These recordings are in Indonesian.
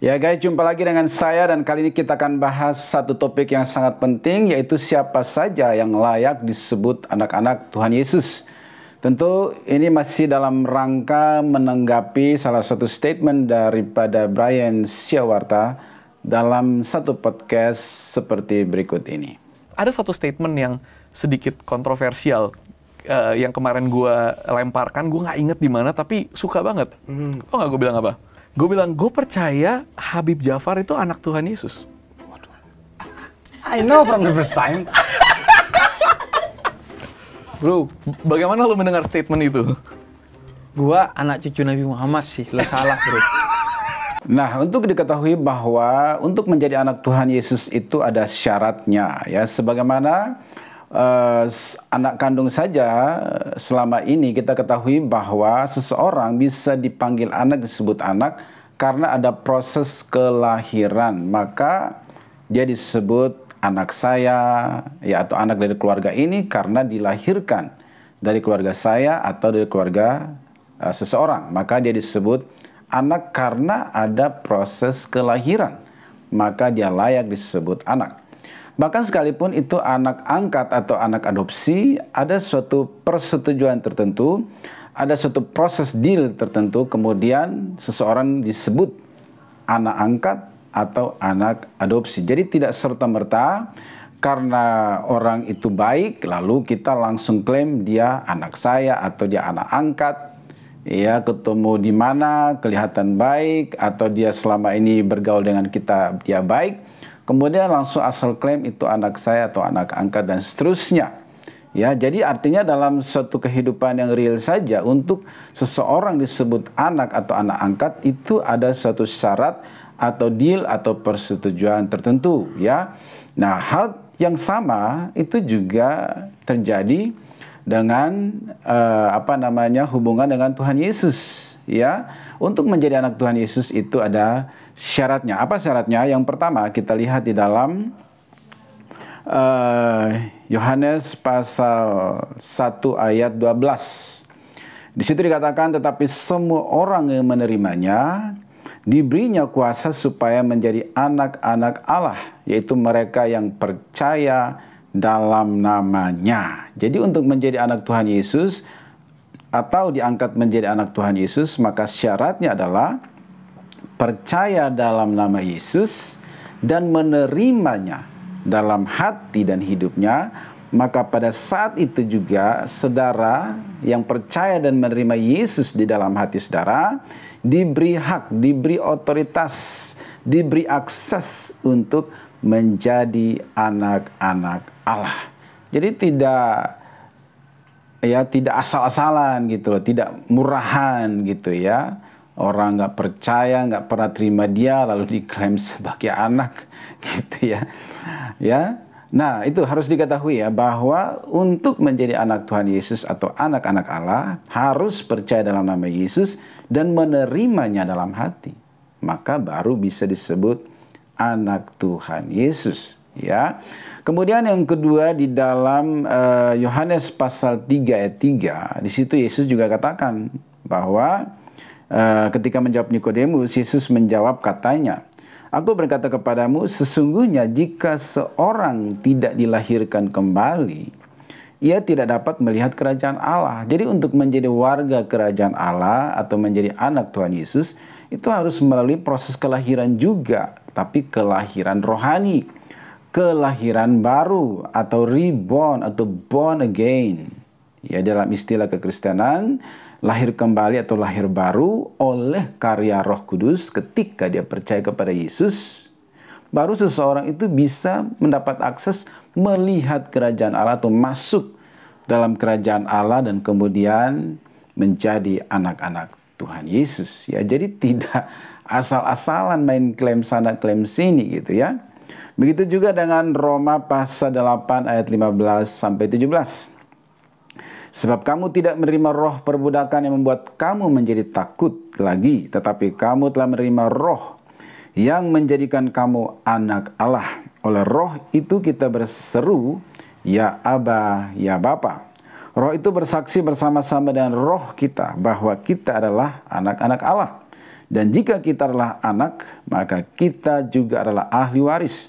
Ya guys, jumpa lagi dengan saya dan kali ini kita akan bahas satu topik yang sangat penting, yaitu siapa saja yang layak disebut anak-anak Tuhan Yesus. Tentu ini masih dalam rangka menanggapi salah satu statement daripada Brian Siawarta dalam satu podcast seperti berikut ini. Ada satu statement yang sedikit kontroversial yang kemarin gue lemparkan, gue nggak inget di mana tapi suka banget. Oh nggak, gue bilang apa? Gue bilang, gue percaya Habib Jafar itu anak Tuhan Yesus. I know from the first time. Bro, bagaimana lo mendengar statement itu? Gua anak cucu Nabi Muhammad sih, lo salah bro. Nah, untuk diketahui bahwa untuk menjadi anak Tuhan Yesus itu ada syaratnya, ya. Sebagaimana anak kandung saja selama ini kita ketahui bahwa seseorang bisa dipanggil anak, disebut anak karena ada proses kelahiran, maka dia disebut anak saya, ya, atau anak dari keluarga ini karena dilahirkan dari keluarga saya atau dari keluarga seseorang, maka dia disebut anak karena ada proses kelahiran, maka dia layak disebut anak. Bahkan sekalipun itu anak angkat atau anak adopsi, ada suatu persetujuan tertentu, ada suatu proses deal tertentu, kemudian seseorang disebut anak angkat atau anak adopsi. Jadi tidak serta-merta karena orang itu baik, lalu kita langsung klaim dia anak saya atau dia anak angkat. Ya, ketemu di mana kelihatan baik atau dia selama ini bergaul dengan kita dia baik, kemudian langsung asal klaim itu anak saya atau anak angkat dan seterusnya. Ya, jadi artinya dalam suatu kehidupan yang real saja untuk seseorang disebut anak atau anak angkat itu ada suatu syarat atau deal atau persetujuan tertentu, ya. Nah, hal yang sama itu juga terjadi dengan hubungan dengan Tuhan Yesus, ya. Untuk menjadi anak Tuhan Yesus itu ada syaratnya. Apa syaratnya? Yang pertama kita lihat di dalam Yohanes pasal 1 ayat 12. Di situ dikatakan, tetapi semua orang yang menerimanya diberinya kuasa supaya menjadi anak-anak Allah, yaitu mereka yang percaya dalam namanya. Jadi untuk menjadi anak Tuhan Yesus atau diangkat menjadi anak Tuhan Yesus, maka syaratnya adalah percaya dalam nama Yesus dan menerimanya dalam hati dan hidupnya. Maka pada saat itu juga saudara yang percaya dan menerima Yesus di dalam hati saudara diberi hak, diberi otoritas, diberi akses untuk menjadi anak-anak Allah. Jadi tidak asal-asalan gitu loh, tidak murahan gitu ya. Orang nggak percaya, nggak pernah terima dia lalu diklaim sebagai anak gitu ya. Ya. Nah, itu harus diketahui ya, bahwa untuk menjadi anak Tuhan Yesus atau anak-anak Allah harus percaya dalam nama Yesus dan menerimanya dalam hati. Maka baru bisa disebut anak Tuhan Yesus, ya. Kemudian yang kedua di dalam Yohanes pasal 3 ayat 3, di situ Yesus juga katakan bahwa ketika menjawab Nikodemus, Yesus menjawab katanya, aku berkata kepadamu, sesungguhnya jika seorang tidak dilahirkan kembali, ia tidak dapat melihat kerajaan Allah. Jadi untuk menjadi warga kerajaan Allah atau menjadi anak Tuhan Yesus, itu harus melalui proses kelahiran juga, tapi kelahiran rohani, kelahiran baru atau reborn atau born again. Ya, dalam istilah kekristenan, lahir kembali atau lahir baru oleh karya Roh Kudus ketika dia percaya kepada Yesus, baru seseorang itu bisa mendapat akses melihat kerajaan Allah atau masuk dalam kerajaan Allah dan kemudian menjadi anak-anak Tuhan Yesus. Ya, jadi tidak asal-asalan main klaim sana klaim sini gitu ya. Begitu juga dengan Roma pasal 8 ayat 15 sampai 17. Sebab kamu tidak menerima roh perbudakan yang membuat kamu menjadi takut lagi, tetapi kamu telah menerima roh yang menjadikan kamu anak Allah. Oleh roh itu kita berseru, ya Aba, ya Bapa. Roh itu bersaksi bersama-sama dengan roh kita bahwa kita adalah anak-anak Allah. Dan jika kita adalah anak, maka kita juga adalah ahli waris.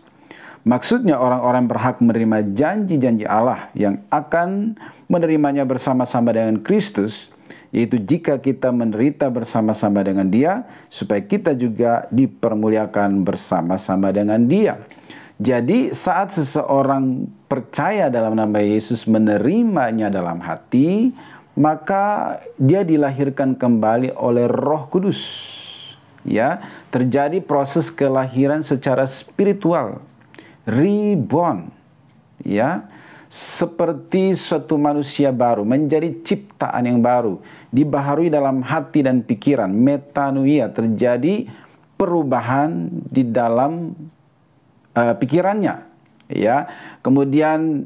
Maksudnya orang-orang berhak menerima janji-janji Allah yang akan menerimanya bersama-sama dengan Kristus, yaitu jika kita menderita bersama-sama dengan Dia, supaya kita juga dipermuliakan bersama-sama dengan Dia. Jadi saat seseorang percaya dalam nama Yesus, menerimanya dalam hati, maka dia dilahirkan kembali oleh Roh Kudus. Ya, terjadi proses kelahiran secara spiritual, reborn, ya, seperti suatu manusia baru, menjadi ciptaan yang baru, dibaharui dalam hati dan pikiran, metanoia, terjadi perubahan di dalam pikirannya, ya, kemudian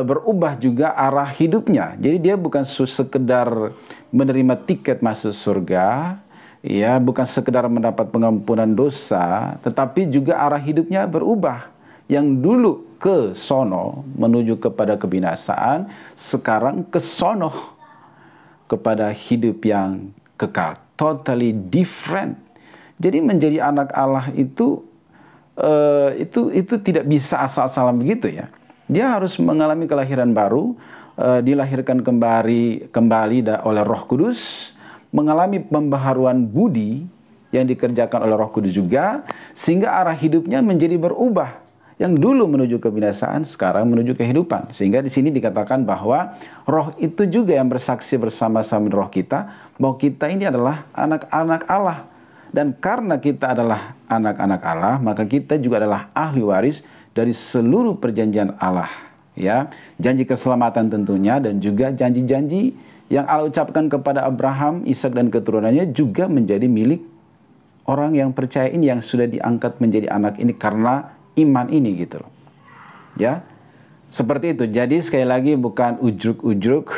berubah juga arah hidupnya. Jadi dia bukan sekedar menerima tiket masuk surga, ya, bukan sekedar mendapat pengampunan dosa, tetapi juga arah hidupnya berubah. Yang dulu ke sono menuju kepada kebinasaan, sekarang ke sono kepada hidup yang kekal, totally different. Jadi menjadi anak Allah itu tidak bisa asal-asalan begitu, ya. Dia harus mengalami kelahiran baru, dilahirkan kembali oleh Roh Kudus, mengalami pembaharuan budi yang dikerjakan oleh Roh Kudus juga, sehingga arah hidupnya menjadi berubah. Yang dulu menuju kebinasaan, sekarang menuju kehidupan. Sehingga di sini dikatakan bahwa Roh itu juga yang bersaksi bersama-sama dengan roh kita, bahwa kita ini adalah anak-anak Allah. Dan karena kita adalah anak-anak Allah, maka kita juga adalah ahli waris dari seluruh perjanjian Allah. Ya, janji keselamatan tentunya, dan juga janji-janji yang Allah ucapkan kepada Abraham, Ishak dan keturunannya juga menjadi milik orang yang percaya ini, yang sudah diangkat menjadi anak ini karena iman ini, gitu loh. Ya, seperti itu. Jadi sekali lagi bukan ujuk-ujuk,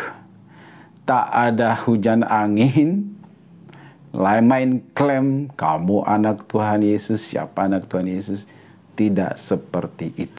tak ada hujan angin, main klaim kamu anak Tuhan Yesus, siapa anak Tuhan Yesus. Tidak seperti itu.